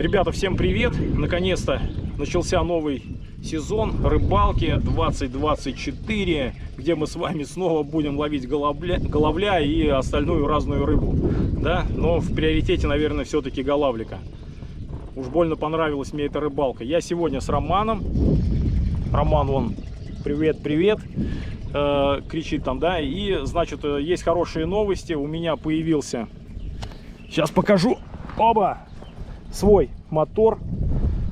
Ребята, всем привет! Наконец-то начался новый сезон рыбалки 2024, где мы с вами снова будем ловить головля и остальную разную рыбу. Да? Но в приоритете, наверное, все-таки голавлика. Уж больно понравилась мне эта рыбалка. Я сегодня с Романом. Роман, вон, привет-привет, кричит там, да. И, значит, есть хорошие новости. У меня появился, сейчас покажу, оба, свой мотор.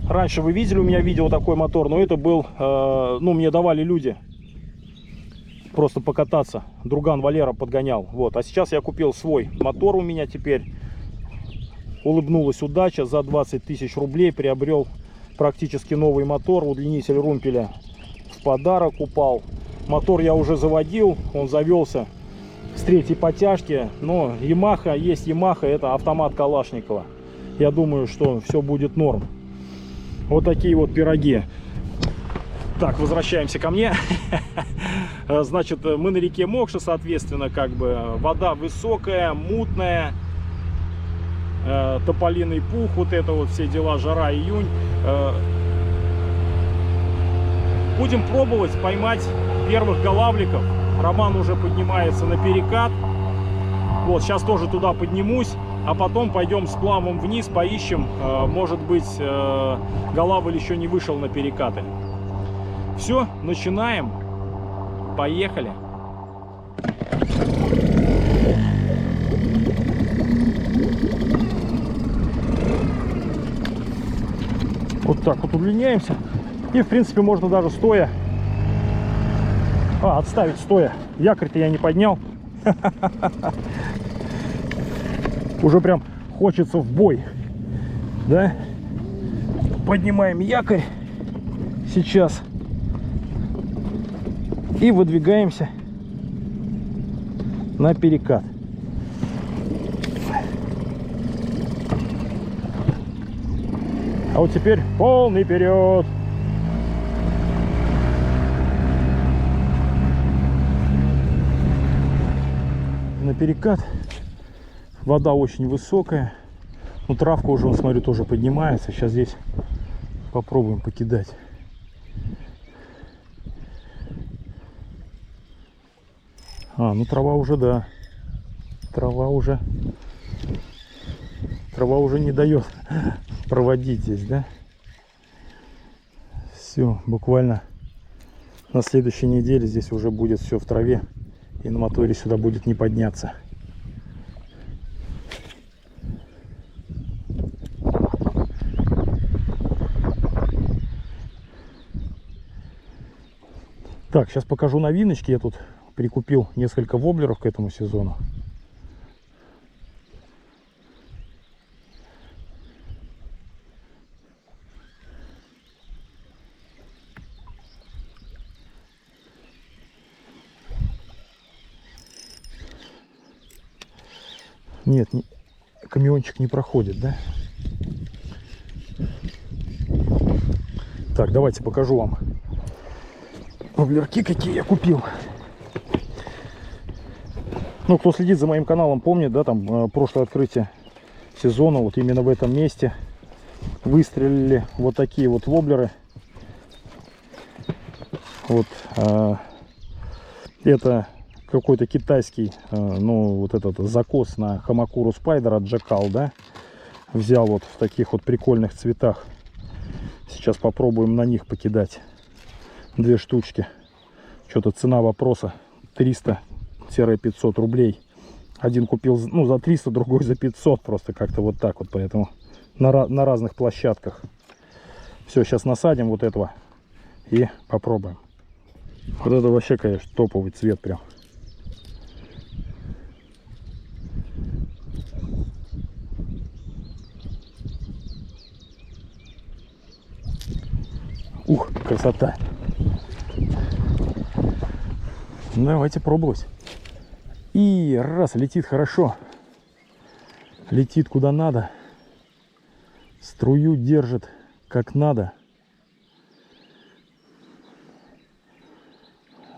Раньше вы видели у меня видео такой мотор, но это был, ну, мне давали люди просто покататься. Друган Валера подгонял. Вот. А сейчас я купил свой мотор, у меня теперь улыбнулась удача. За 20 тысяч рублей приобрел практически новый мотор. Удлинитель румпеля в подарок упал. Мотор я уже заводил, он завелся с третьей подтяжки. Но Yamaha есть Yamaha, это автомат Калашникова. Я думаю, что все будет норм. Вот такие вот пироги. Так, возвращаемся ко мне. Значит, мы на реке Мокша, соответственно, как бы вода высокая, мутная, тополиный пух, вот это вот все дела, жара, июнь. Будем пробовать поймать первых голавликов. Роман уже поднимается на перекат. Вот, сейчас тоже туда поднимусь. А потом пойдем с плавом вниз, поищем. Может быть, голавль еще не вышел на перекаты. Все, начинаем. Поехали. Вот так вот удлиняемся. И, в принципе, можно даже стоя. Отставить стоя. Якорь-то я не поднял. Уже прям хочется в бой, да? Поднимаем якорь сейчас и выдвигаемся на перекат. А вот теперь полный вперед. На перекат. Вода очень высокая. Ну, травка уже, смотрю, тоже поднимается. Сейчас здесь попробуем покидать. Ну трава уже, да. Трава уже не дает проводить здесь, да. Все, буквально на следующей неделе здесь уже будет все в траве. И на моторе сюда будет не подняться. Так, сейчас покажу новиночки. Я тут прикупил несколько воблеров к этому сезону. Нет, камиончик не проходит, да? Так, давайте покажу вам воблерки, какие я купил. Ну, кто следит за моим каналом, помнит, да, там прошлое открытие сезона, вот именно в этом месте выстрелили вот такие вот воблеры. Вот это какой-то китайский, ну, вот этот закос на Хамакуру Спайдер от Джакал, да, взял вот в таких вот прикольных цветах. Сейчас попробуем на них покидать. Две штучки. Что-то цена вопроса 300-500 рублей. Один купил, ну, за 300, другой за 500. Просто как-то вот так вот. Поэтому на разных площадках. Все, сейчас насадим вот этого и попробуем. Вот это вообще, конечно, топовый цвет прям. Ух, красота. Давайте пробовать. И раз, летит хорошо. Летит куда надо. Струю держит как надо.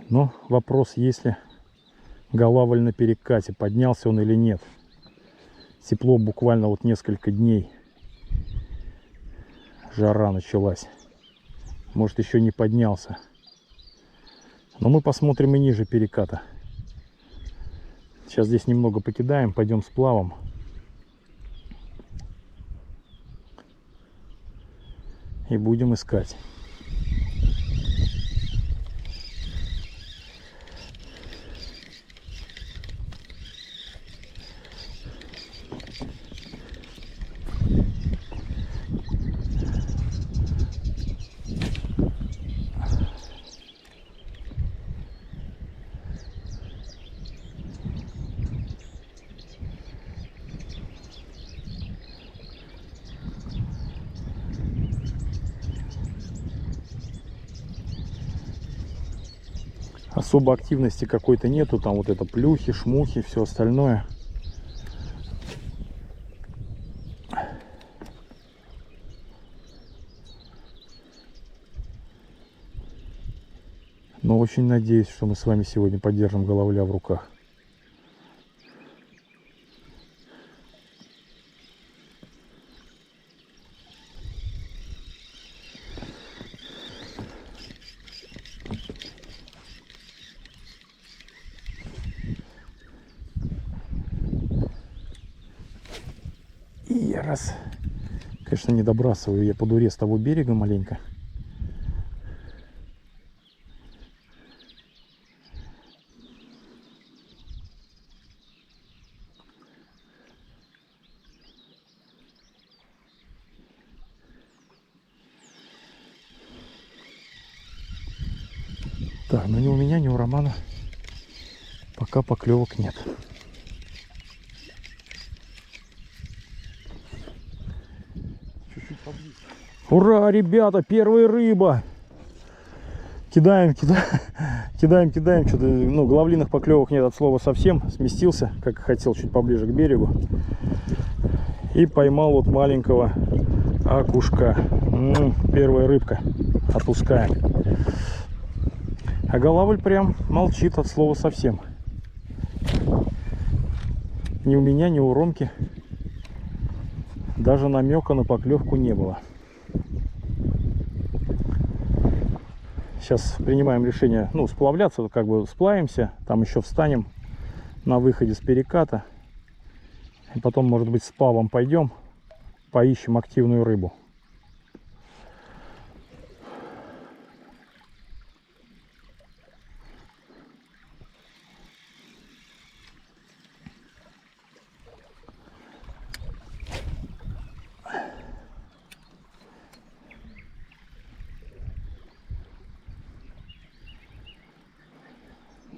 Но вопрос, если голавль на перекате, поднялся он или нет. Тепло буквально вот несколько дней. Жара началась. Может, еще не поднялся. Но мы посмотрим и ниже переката. Сейчас здесь немного покидаем, пойдем сплавом. И будем искать. Особо активности какой-то нету, там вот это плюхи, шмухи, все остальное. Но очень надеюсь, что мы с вами сегодня поддержим головля в руках. И раз, конечно, не добрасываю я по дуре с того берега маленько. Так, но ни у меня, ни у Романа пока поклевок нет. Ура, ребята, первая рыба! Кидаем. Что-то, ну, головлиных поклевок нет от слова совсем. Сместился, как хотел, чуть поближе к берегу. И поймал вот маленького окушка. Первая рыбка. Отпускаем. А головль прям молчит от слова совсем. Ни у меня, ни у Ромки даже намека на поклевку не было. Сейчас принимаем решение, ну, сплавляться, как бы сплавимся, там еще встанем на выходе с переката. И потом, может быть, с Павлом пойдем, поищем активную рыбу.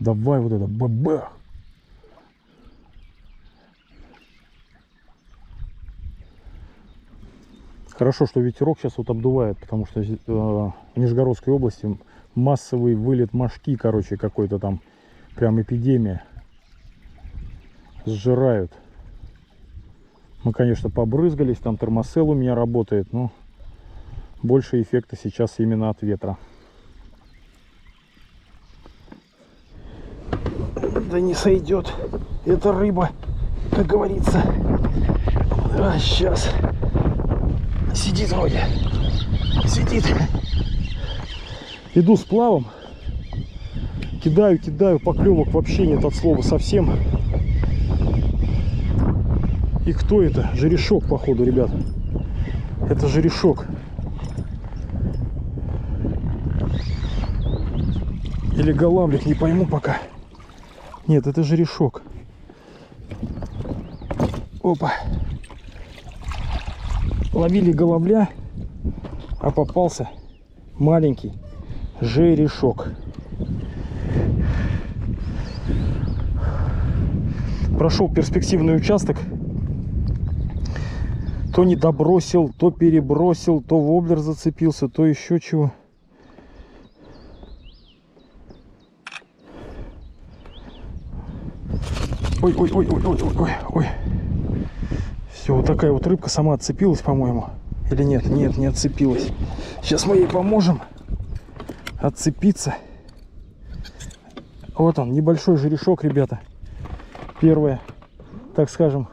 Давай вот это, бабах! Хорошо, что ветерок сейчас вот обдувает, потому что в Нижегородской области массовый вылет мошки, короче, какой-то там, прям эпидемия. Сжирают. Мы, конечно, побрызгались, там термосел у меня работает, но больше эффекта сейчас именно от ветра. Да не сойдет эта рыба, как говорится. А сейчас сидит вроде, сидит. Иду с плавом, кидаю, поклевок вообще нет от слова совсем. И кто это? Жерешок, походу, ребят. Это жерешок. Или голавлик, не пойму пока. Нет, это жерешок. Опа. Ловили головля, а попался маленький жерешок. Прошел перспективный участок. То не добросил, то перебросил, то воблер зацепился, то еще чего. Ой. Все, вот такая вот рыбка сама отцепилась, по-моему. Или нет? Нет, не отцепилась. Сейчас мы ей поможем отцепиться. Вот он, небольшой жерешок, ребята. Первая, так скажем,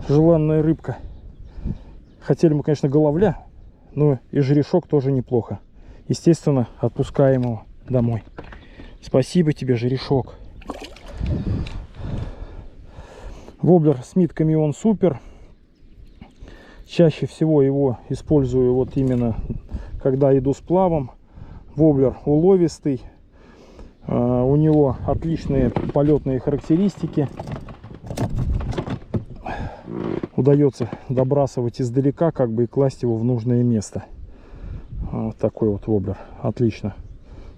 желанная рыбка. Хотели мы, конечно, головля Ну и жерешок тоже неплохо. Естественно, отпускаем его домой. Спасибо тебе, жерешок. Воблер Смит Камеон Супер. Чаще всего его использую вот именно когда иду с плавом. Воблер уловистый. У него отличные полетные характеристики. Удается добрасывать издалека, как бы, и класть его в нужное место. Вот такой вот воблер. Отлично.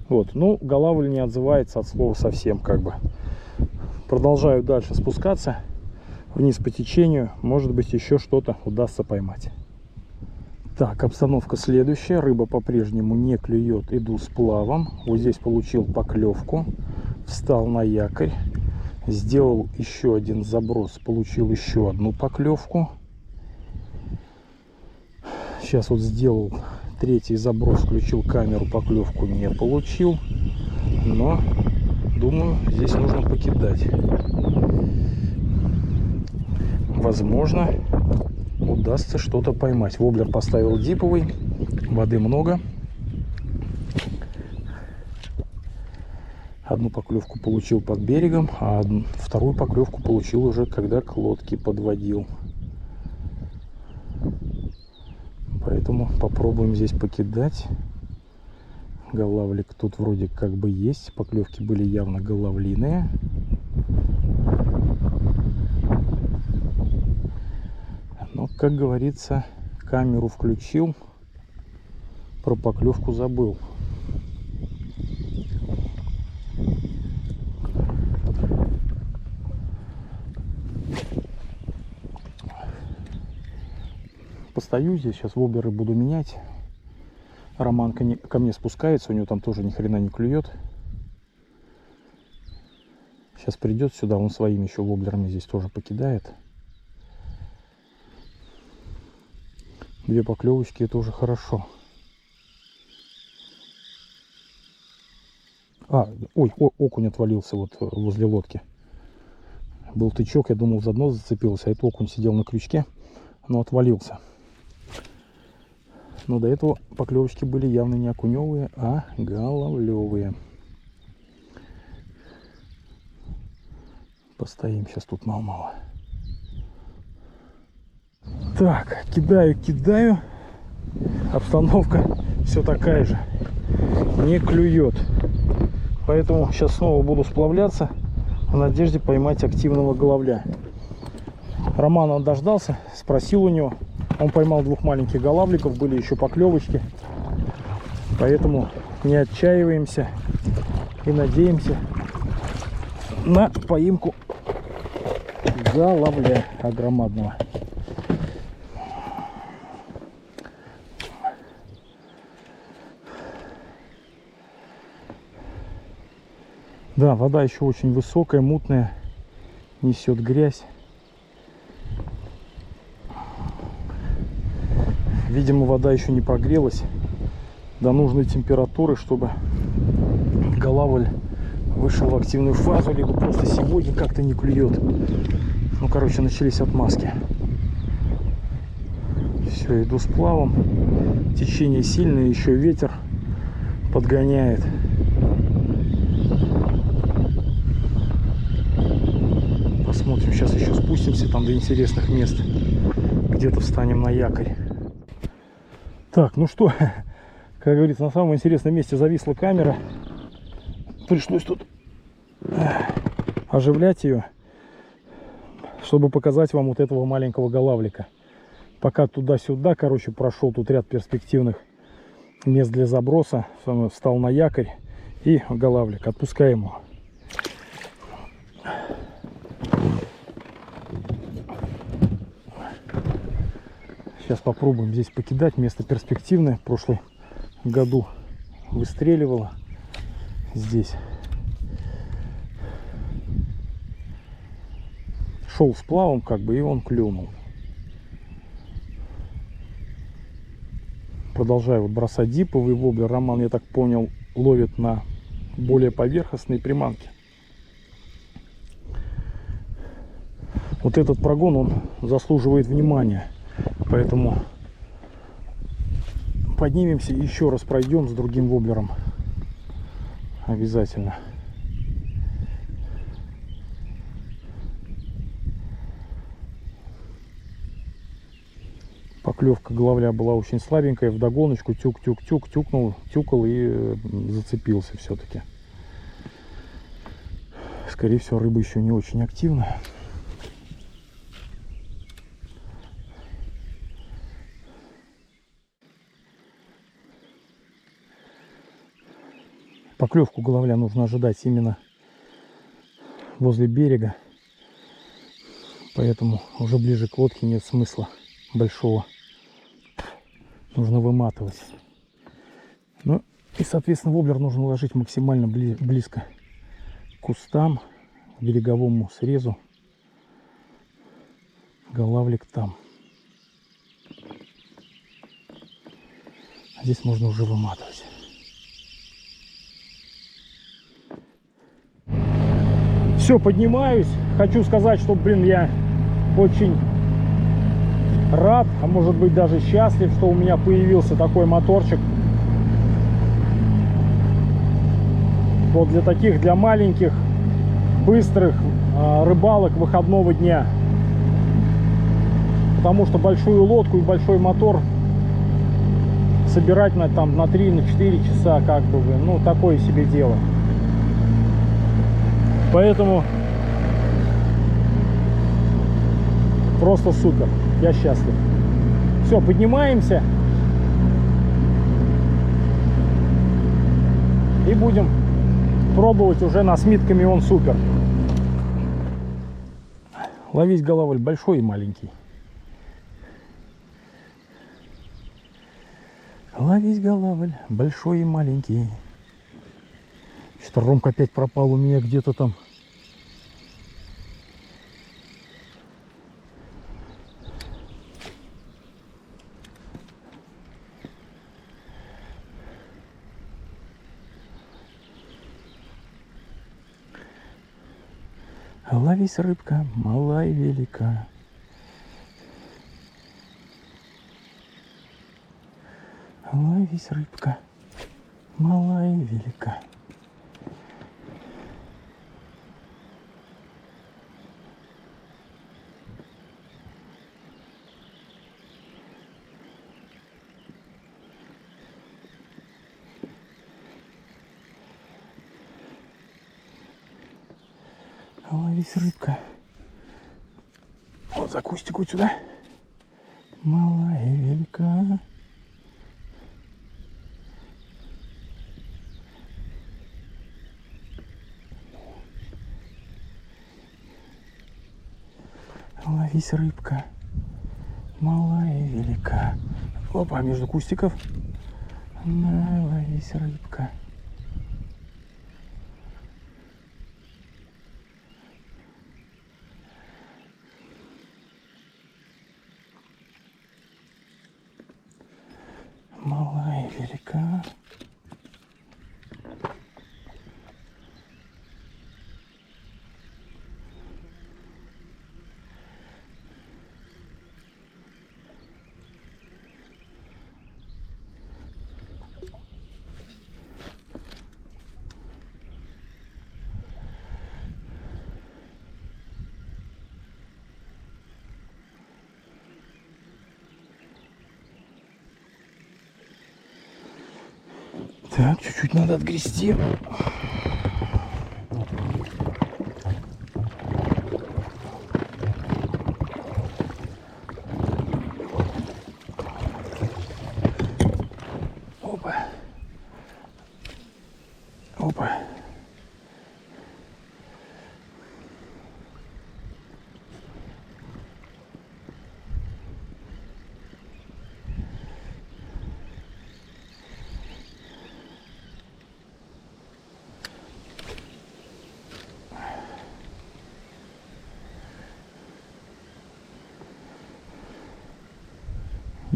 Вот. Ну, голавль не отзывается от слова совсем, как бы. Продолжаю дальше спускаться вниз по течению. Может быть, еще что-то удастся поймать. Так, обстановка следующая. Рыба по-прежнему не клюет. Иду с плавом. Вот здесь получил поклевку. Встал на якорь. Сделал еще один заброс. Получил еще одну поклевку. Сейчас вот сделал третий заброс. Включил камеру. Поклевку не получил. Но, думаю, здесь нужно покидать. Возможно, удастся что-то поймать. Воблер поставил диповый, воды много. Одну поклевку получил под берегом, а вторую поклевку получил уже, когда к лодке подводил. Поэтому попробуем здесь покидать. Голавлик тут вроде как бы есть. Поклевки были явно голавлиные. Но, как говорится, камеру включил, про поклевку забыл. Постою здесь, сейчас воблеры буду менять. Роман ко мне спускается, у него там тоже ни хрена не клюет. Сейчас придет сюда, он своими еще воблерами здесь тоже покидает. Две поклевочки, это уже хорошо. Ой, окунь отвалился вот возле лодки. Был тычок, я думал, за дно зацепился, а это окунь сидел на крючке, но отвалился. Но до этого поклевочки были явно не окуневые, а головлевые. Постоим сейчас тут мало-мало. Так, кидаю. Обстановка все такая же. Не клюет. Поэтому сейчас снова буду сплавляться в надежде поймать активного головля. Роман он дождался, спросил у него. Он поймал двух маленьких голавликов, были еще поклевочки. Поэтому не отчаиваемся и надеемся на поимку головля огромадного. Да, вода еще очень высокая, мутная, несет грязь. Видимо, вода еще не прогрелась до нужной температуры, чтобы голавль вышел в активную фазу, либо просто сегодня как-то не клюет. Ну, короче, начались отмазки. Все, иду с плавом. Течение сильное, еще ветер подгоняет. Посмотрим, сейчас еще спустимся там до интересных мест. Где-то встанем на якорь. Так, ну что, как говорится, на самом интересном месте зависла камера. Пришлось тут оживлять ее, чтобы показать вам вот этого маленького голавлика. Пока туда-сюда, короче, прошел тут ряд перспективных мест для заброса. Встал на якорь и голавлик. Отпускаем его. Сейчас попробуем здесь покидать. Место перспективное. В прошлом году выстреливало здесь. Шел с плавом, как бы, и он клюнул. Продолжаю вот бросать диповый воблер. Роман, я так понял, ловит на более поверхностные приманки. Вот этот прогон, он заслуживает внимания. Поэтому поднимемся и еще раз пройдем с другим воблером. Обязательно. Поклевка головля была очень слабенькая, вдогоночку тюк-тюк-тюк, тюкал и зацепился все-таки. Скорее всего, рыба еще не очень активна. Поклевку головля нужно ожидать именно возле берега, поэтому уже ближе к лодке нет смысла большого. Нужно выматывать. Ну и, соответственно, воблер нужно ложить максимально близко к кустам, к береговому срезу. Голавлик там. А здесь можно уже выматывать. Все, поднимаюсь. Хочу сказать, что, блин, я очень рад, а может быть даже счастлив, что у меня появился такой моторчик. Вот для таких, для маленьких, быстрых рыбалок выходного дня. Потому что большую лодку и большой мотор собирать на 3-4 часа, как бы, ну, такое себе дело. Поэтому просто супер. Я счастлив. Все, поднимаемся. И будем пробовать уже на Смит Камеон Супер. Ловить головоль большой и маленький. Ловить головоль большой и маленький. Что-то Ромка опять пропал у меня где-то там. Ловись, рыбка, малая и велика. Ловись, рыбка, малая и велика. Ловись, рыбка. Вот за кустик вот сюда. Малая и велика. Ловись, рыбка. Малая и велика. Опа, между кустиков. Ловись, рыбка. Малая и велика. Так, чуть-чуть надо отгрести. Опа. Опа.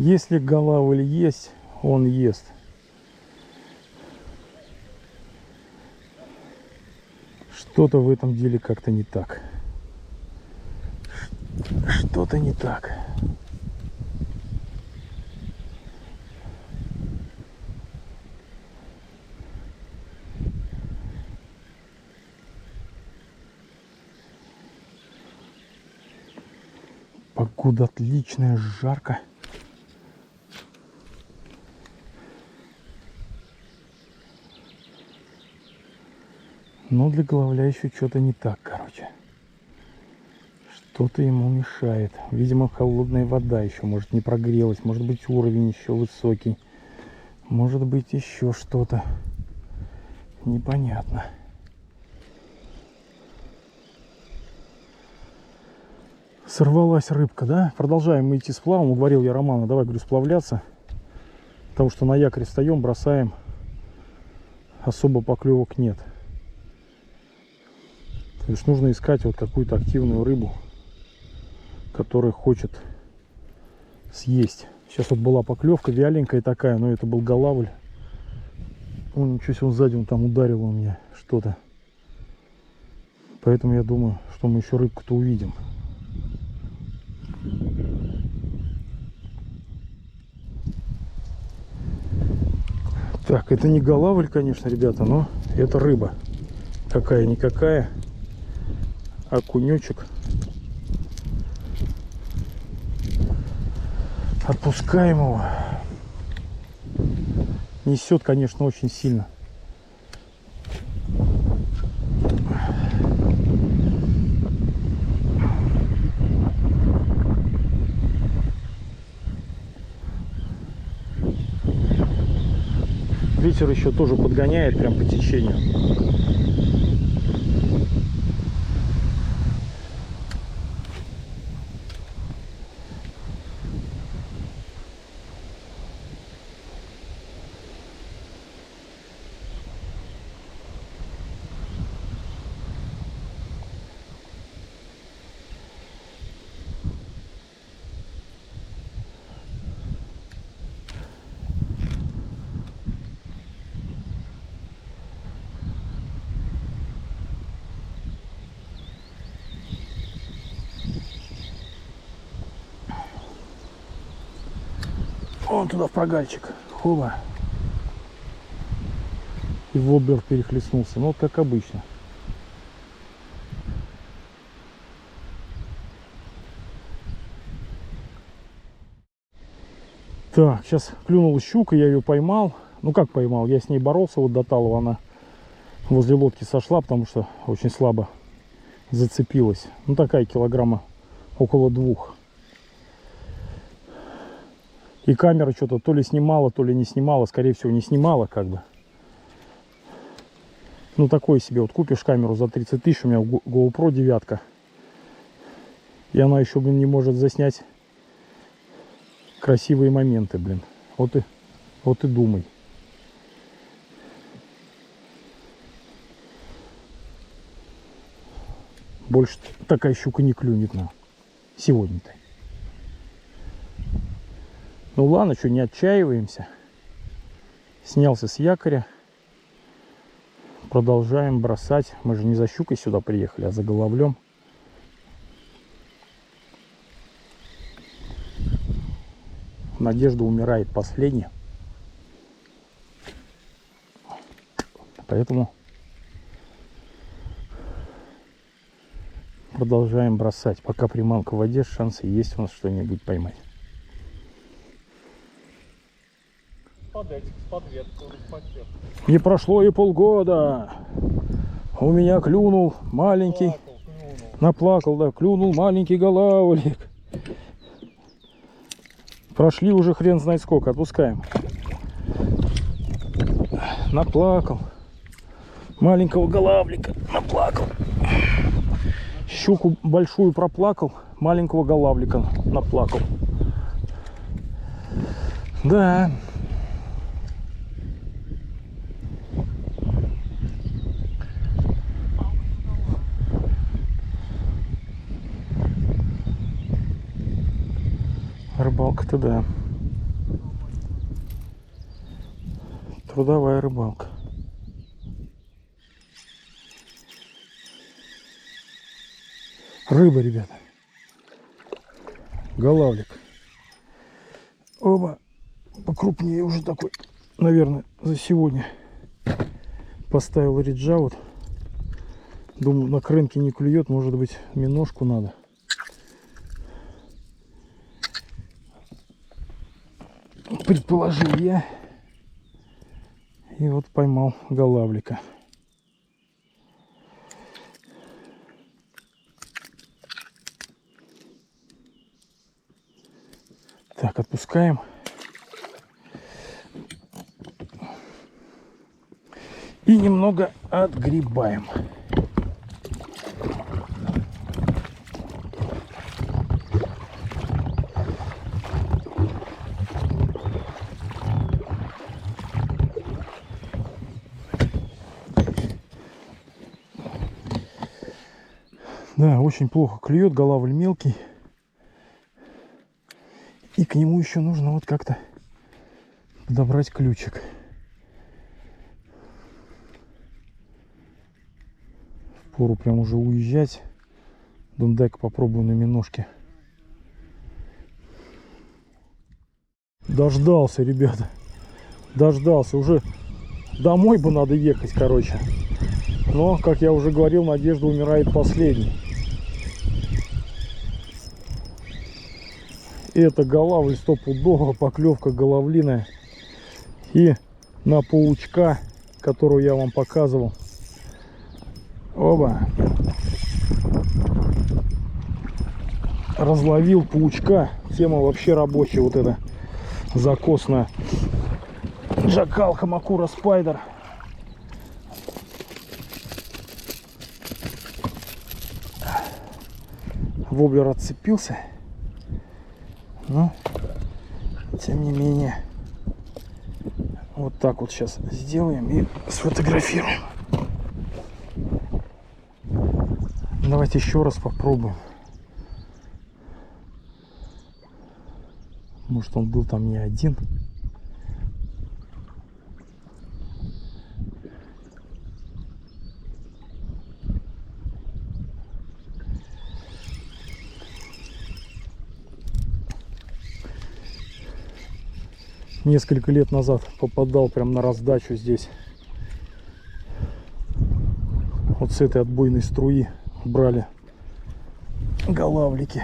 Если голавль есть, он ест. Что-то в этом деле как-то не так. Что-то не так. Погода отличная, жарко. Но для головля еще что-то не так, короче. Что-то ему мешает. Видимо, холодная вода еще, может, не прогрелась. Может быть, уровень еще высокий. Может быть, еще что-то. Непонятно. Сорвалась рыбка, да? Продолжаем мы идти с плавом. Уговорил я Романа, давай, говорю, сплавляться. Потому что на якоре встаем, бросаем. Особо поклевок нет. То есть нужно искать вот какую-то активную рыбу, которая хочет съесть. Сейчас вот была поклевка вяленькая такая, но это был голавль. Он, ничего себе, он сзади, он там ударил у меня что-то. Поэтому я думаю, что мы еще рыбку-то увидим. Так, это не голавль, конечно, ребята, но это рыба. Какая-никакая. Окунечек. Отпускаем его. Несет, конечно, очень сильно. Ветер еще тоже подгоняет прям по течению. Вон туда в прогальчик. Хоба. И воблер перехлестнулся. Ну вот как обычно. Так, сейчас клюнула щука, я ее поймал. Ну как поймал? Я с ней боролся вот до талого. Она возле лодки сошла, потому что очень слабо зацепилась. Ну такая килограмма около 2. И камера что-то то ли снимала, то ли не снимала. Скорее всего, не снимала, как бы. Ну, такой себе. Вот купишь камеру за 30 тысяч, у меня GoPro 9. И она еще, блин, не может заснять красивые моменты, блин. Вот и думай. Больше такая щука не клюнет нам сегодня-то. Ну ладно, что, не отчаиваемся. Снялся с якоря. Продолжаем бросать. Мы же не за щукой сюда приехали, а за головлем. Надежда умирает последняя. Поэтому продолжаем бросать. Пока приманка в воде, шансы есть у нас что-нибудь поймать. Не прошло и полгода. У меня клюнул маленький. Наплакал, да, клюнул маленький голавлик. Прошли уже хрен знает сколько. Отпускаем. Наплакал. Маленького голавлика. Наплакал. Щуку большую проплакал. Маленького голавлика наплакал. Да. Рыбалка-то да. Трудовая рыбалка. Рыба, ребята. Голавлик. Оба. Покрупнее уже такой. Наверное, за сегодня. Поставил риджа вот. Думаю, на крынке не клюет. Может быть, миножку надо. предположил я. И вот поймал голавлика. Так, отпускаем. И немного отгребаем. Да, очень плохо клюет, голавль мелкий. И к нему еще нужно вот как-то подобрать ключик. Впору прям уже уезжать. Дай-ка попробую на миножке. Дождался, ребята. Дождался. Уже домой бы надо ехать, короче. Но, как я уже говорил, надежда умирает последней. Это голавль стопудово, поклевка головлиная. И на паучка, которую я вам показывал. Оба. Разловил паучка. Тема вообще рабочая. Вот эта закосная. Джакал Хамакура Спайдер. Воблер отцепился. Но, тем не менее, вот так вот сейчас сделаем и сфотографируем. Давайте еще раз попробуем. Может, он был там не один. Несколько лет назад попадал прям на раздачу здесь. Вот с этой отбойной струи брали голавлики.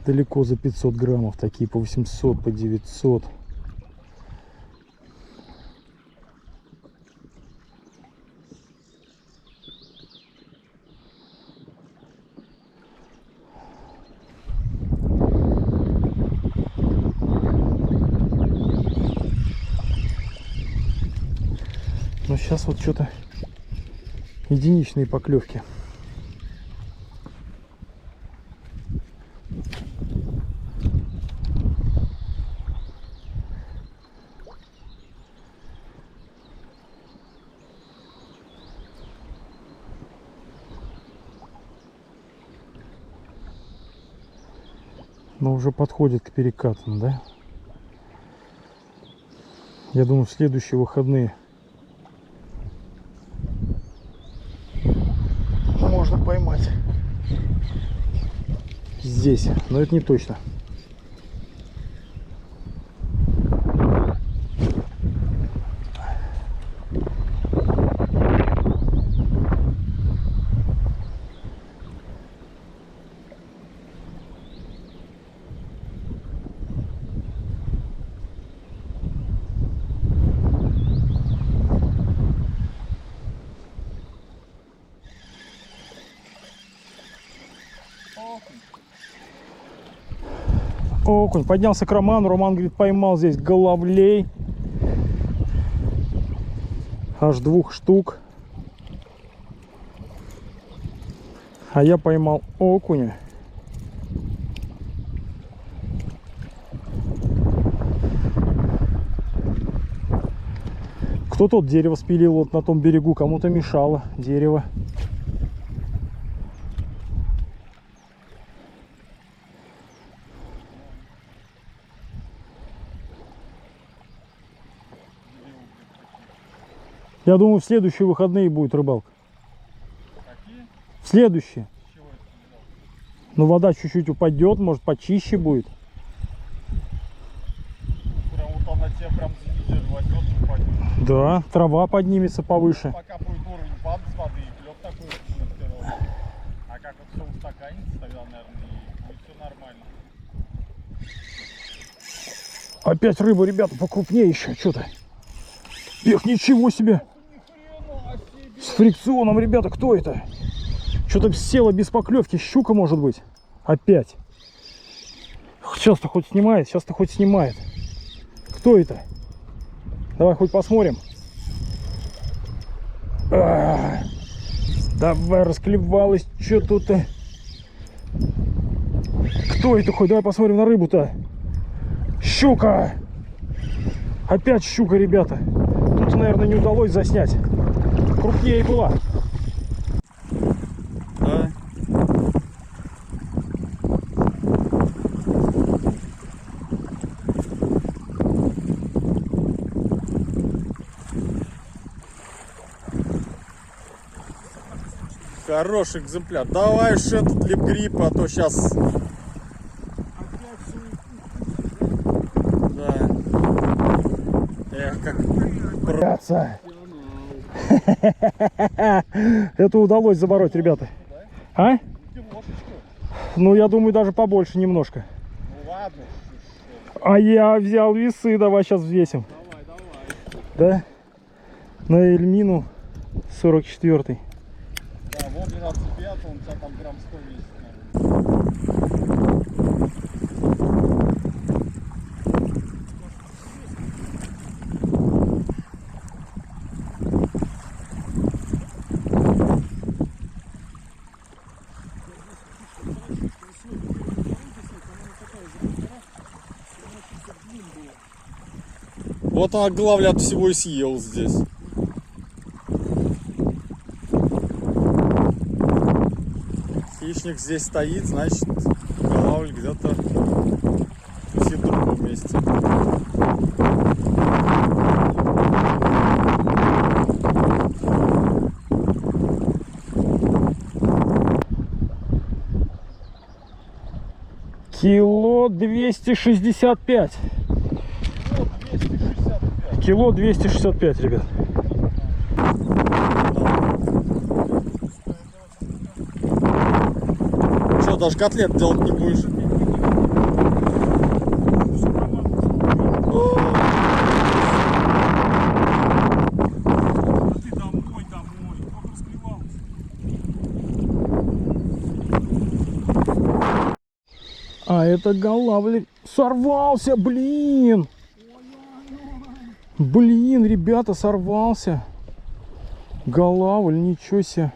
Далеко за 500 граммов. Такие по 800, по 900. Но сейчас вот что-то единичные поклевки. Но уже подходит к перекатам, да? Я думаю, в следующие выходные можно поймать здесь, но это не точно. Окунь поднялся к Роману. Роман говорит, поймал здесь головлей. Аж 2 штук. А я поймал окуня. Кто тот дерево спилил вот на том берегу? Кому-то мешало дерево. Я думаю, в следующие выходные будет рыбалка. Какие? В следующие. Чего это не взял? Ну, вода чуть-чуть упадет, может, почище будет. Прям вот она тебя прям за неделю возьмет и упадет. Да, трава поднимется повыше. Пока будет уровень падать с воды, и клёв такой вот. А как вот все устаканится, тогда, наверное, и будет все нормально. Опять рыба, ребята, покрупнее еще. Что-то. Эх, ничего себе. С фрикционом, ребята, кто это? Что-то села без поклевки. Щука, может быть. Опять. Сейчас-то хоть снимает, сейчас-то хоть снимает. Кто это? Давай хоть посмотрим. Давай, расклевалась. Что тут-то? Кто это хоть? Давай посмотрим на рыбу-то. Щука! Опять щука, ребята. Тут, наверное, не удалось заснять. Крупнее была. Да. Хороший экземпляр. Давай уж этот липгрип, а то сейчас. Да. Эх, как. Это удалось забороть, ребята. А? Ну, я думаю, даже побольше немножко. Ну ладно. А я взял весы, давай сейчас взвесим. Давай. Да? На Эльмину 44-й. Да, вон 12,5, он у тебя там грамм 100 весит, наверное. Вот она главля от всего и съел здесь. Хищник здесь стоит, значит, главль где-то в другом месте. Кило 265. Кило 265, ребят. Что, даже котлет делать не будешь? А это голавлик сорвался, блин! Блин, ребята, сорвался. Голавль, ничего себе.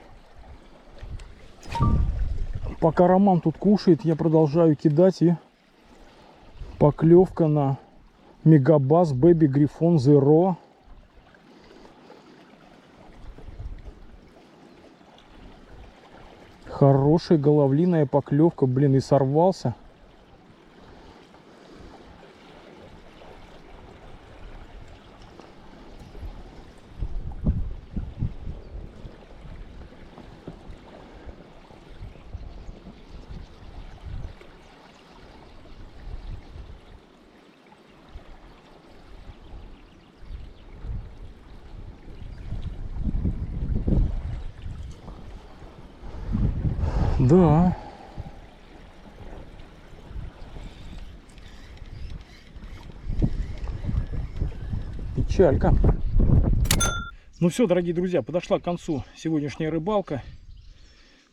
Пока Роман тут кушает, я продолжаю кидать, и поклевка на Мегабас Baby Грифон Zero. Хорошая головлиная поклевка, блин, и сорвался. Да. Печалька. Ну все, дорогие друзья, подошла к концу сегодняшняя рыбалка.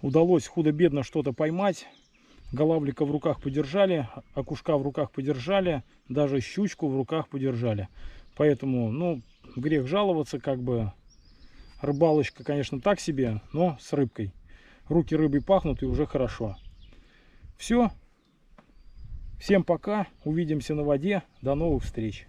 Удалось худо-бедно что-то поймать. Голавлика в руках подержали, окушка в руках подержали, даже щучку в руках подержали. Поэтому, ну, грех жаловаться, как бы рыбалочка, конечно, так себе, но с рыбкой. Руки рыбой пахнут, и уже хорошо. Все. Всем пока. Увидимся на воде. До новых встреч.